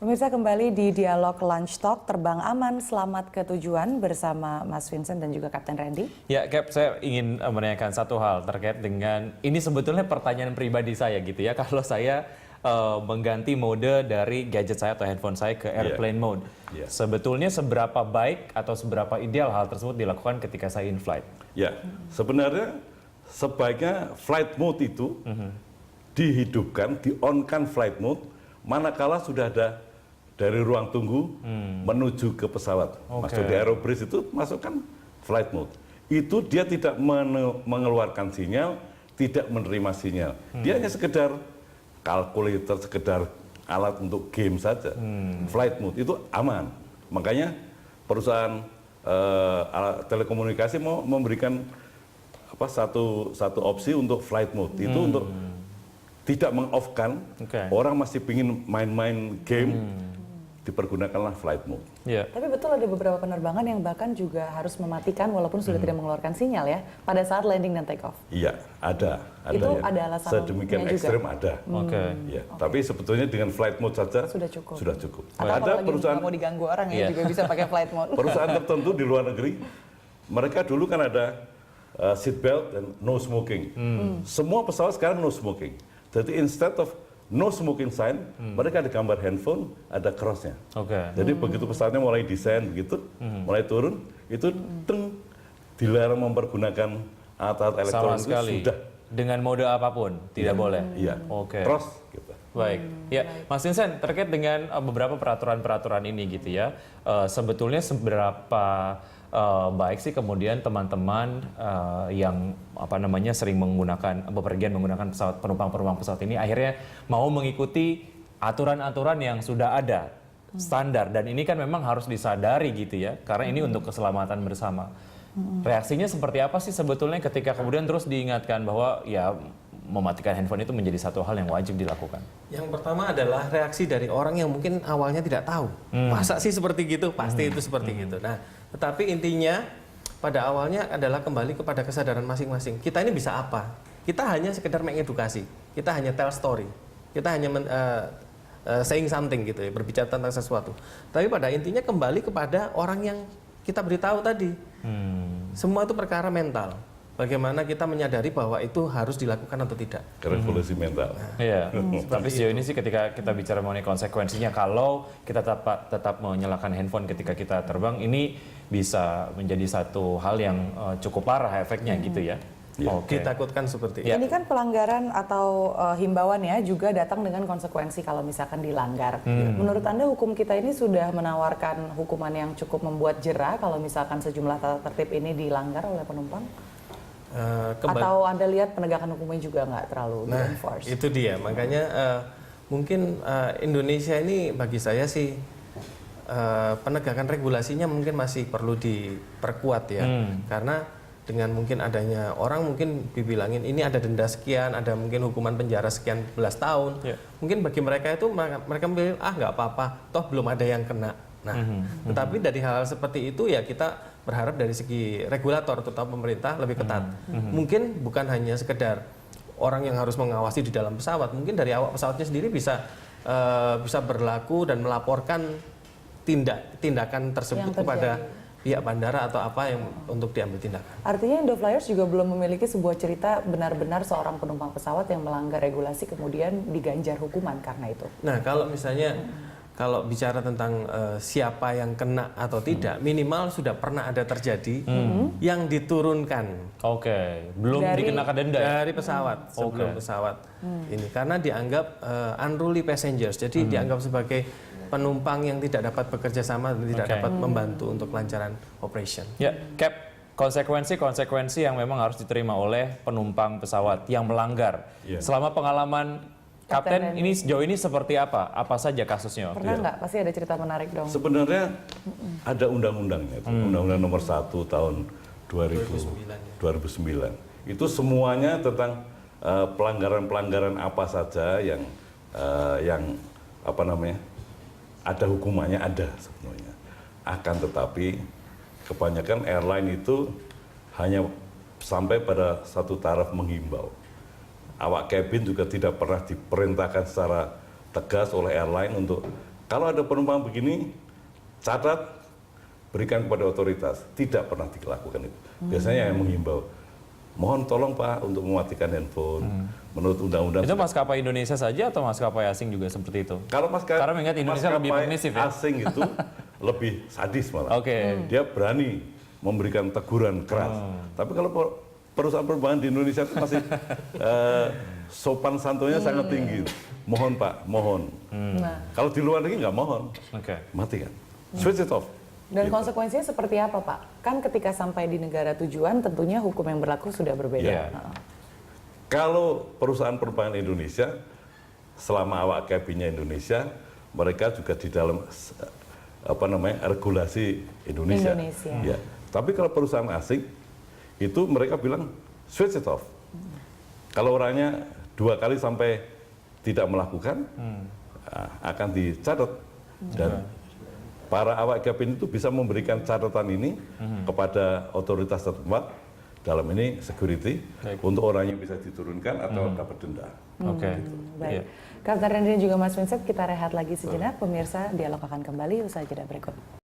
Pemirsa, kembali di Dialog Lunch Talk, terbang aman, selamat ke tujuan bersama Mas Vincent dan juga Kapten Randy. Ya, Cap, saya ingin menanyakan satu hal terkait dengan, ini sebetulnya pertanyaan pribadi saya gitu ya, kalau saya mengganti mode dari gadget saya atau handphone saya ke airplane mode. Sebetulnya seberapa baik atau seberapa ideal hal tersebut dilakukan ketika saya in flight? Ya, sebenarnya sebaiknya flight mode itu dihidupkan, di-on-kan flight mode, manakala sudah ada dari ruang tunggu menuju ke pesawat. Masuk di aerobridge itu masukkan flight mode. Itu dia tidak mengeluarkan sinyal, tidak menerima sinyal. Dia hanya sekedar kalkulator, sekedar alat untuk game saja. Flight mode itu aman. Makanya perusahaan telekomunikasi mau memberikan satu opsi untuk flight mode. Itu untuk tidak meng-off-kan, orang masih ingin main-main game, dipergunakanlah flight mode. Tapi betul ada beberapa penerbangan yang bahkan juga harus mematikan walaupun sudah tidak mengeluarkan sinyal ya, pada saat landing dan take off. Iya, ada. Itu ya. ada alasan sedemikian ekstrim ada. Ya, tapi sebetulnya dengan flight mode saja sudah cukup. Atau ada perusahaan mau diganggu orang ya juga bisa pakai flight mode. Perusahaan tertentu di luar negeri, mereka dulu kan ada seat belt dan no smoking. Semua pesawat sekarang no smoking. Jadi instead of no smoking sign, mereka ada gambar handphone, ada crossnya. Jadi begitu pesawatnya mulai desain begitu, mulai turun, itu dilarang mempergunakan alat-alat elektronik sudah. Dengan mode apapun, tidak boleh? Iya, cross gitu. Baik, ya Mas Vincent, terkait dengan beberapa peraturan-peraturan ini gitu ya, sebetulnya seberapa baik sih kemudian teman-teman yang sering menggunakan bepergian menggunakan pesawat penumpang pesawat ini akhirnya mau mengikuti aturan-aturan yang sudah ada standar, dan ini kan memang harus disadari gitu ya, karena ini untuk keselamatan bersama. Reaksinya seperti apa sih sebetulnya ketika kemudian terus diingatkan bahwa ya mematikan handphone itu menjadi satu hal yang wajib dilakukan? Yang pertama adalah reaksi dari orang yang mungkin awalnya tidak tahu. Masa sih seperti gitu? Pasti itu seperti gitu. Nah, tetapi intinya pada awalnya adalah kembali kepada kesadaran masing-masing. Kita ini bisa apa? Kita hanya sekedar mengedukasi. Kita hanya tell story. Kita hanya saying something gitu ya, berbicara tentang sesuatu. Tapi pada intinya kembali kepada orang yang kita beritahu tadi. Semua itu perkara mental. Bagaimana kita menyadari bahwa itu harus dilakukan atau tidak. Revolusi mental. Iya. Tapi sejauh ini sih ketika kita bicara mengenai konsekuensinya, kalau kita tetap menyalakan handphone ketika kita terbang, ini bisa menjadi satu hal yang cukup parah efeknya gitu ya. Ditakutkan seperti itu. Ini kan pelanggaran atau himbauan ya juga datang dengan konsekuensi kalau misalkan dilanggar. Menurut Anda hukum kita ini sudah menawarkan hukuman yang cukup membuat jera kalau misalkan sejumlah tata tertib ini dilanggar oleh penumpang? Atau Anda lihat penegakan hukumnya juga nggak terlalu di-enforce? Itu dia, makanya mungkin Indonesia ini bagi saya sih penegakan regulasinya mungkin masih perlu diperkuat ya, karena dengan mungkin adanya orang mungkin dibilangin ini ada denda sekian, ada mungkin hukuman penjara sekian belas tahun, mungkin bagi mereka itu mereka bilang nggak apa-apa, toh belum ada yang kena. Nah, tetapi dari hal seperti itu ya kita berharap dari segi regulator terutama pemerintah lebih ketat. Mungkin bukan hanya sekedar orang yang harus mengawasi di dalam pesawat, mungkin dari awak pesawatnya sendiri bisa berlaku dan melaporkan tindakan tersebut kepada pihak bandara atau apa yang untuk diambil tindakan. Artinya Indoflyers juga belum memiliki sebuah cerita benar-benar seorang penumpang pesawat yang melanggar regulasi kemudian diganjar hukuman karena itu. Nah, kalau misalnya kalau bicara tentang siapa yang kena atau tidak, minimal sudah pernah ada terjadi yang diturunkan. Belum dikenakan denda dari pesawat sebelum pesawat ini, karena dianggap unruly passengers, jadi dianggap sebagai penumpang yang tidak dapat bekerja sama dan tidak dapat membantu untuk kelancaran operation. Ya, Cap, konsekuensi yang memang harus diterima oleh penumpang pesawat yang melanggar. Selama pengalaman Kapten, ini sejauh ini seperti apa? Apa saja kasusnya? Pernah nggak? Pasti ada cerita menarik dong. Sebenarnya ada undang-undangnya, Undang-Undang Nomor 1 Tahun 2009. Itu semuanya tentang pelanggaran-pelanggaran apa saja yang ada hukumannya, ada sebenarnya. Akan tetapi kebanyakan airline itu hanya sampai pada satu taraf menghimbau. Awak kabin juga tidak pernah diperintahkan secara tegas oleh airline untuk kalau ada penumpang begini, catat, berikan kepada otoritas. Tidak pernah dilakukan itu. Biasanya yang menghimbau, mohon tolong Pak untuk mematikan handphone. Menurut undang-undang. Itu maskapai Indonesia saja atau maskapai asing juga seperti itu? Kalau Karena mengingat Indonesia lebih permisif ya? asing itu lebih sadis malah. Oke. Dia berani memberikan teguran keras. Tapi kalau perusahaan penerbangan di Indonesia itu masih sopan santunnya sangat tinggi. Mohon Pak, mohon. Nah, Kalau di luar negeri nggak mohon, Oke. matikan. Switch it off. dan Gitu. konsekuensinya seperti apa, Pak? Kan ketika sampai di negara tujuan, tentunya hukum yang berlaku sudah berbeda. Iya. Nah, Kalau perusahaan penerbangan Indonesia, selama awak kabinnya Indonesia, mereka juga di dalam regulasi Indonesia. Indonesia. Ya. Tapi kalau perusahaan asing, itu mereka bilang switch it off. Kalau orangnya 2 kali sampai tidak melakukan, akan dicatat. Dan para awak kabin itu bisa memberikan catatan ini kepada otoritas setempat, dalam ini security, untuk orang yang bisa diturunkan atau dapat denda. Oke. Baik. Iya. Kak Tarian dan juga Mas Vincent, kita rehat lagi sejenak. Pemirsa, dialog akan kembali usai jeda berikut.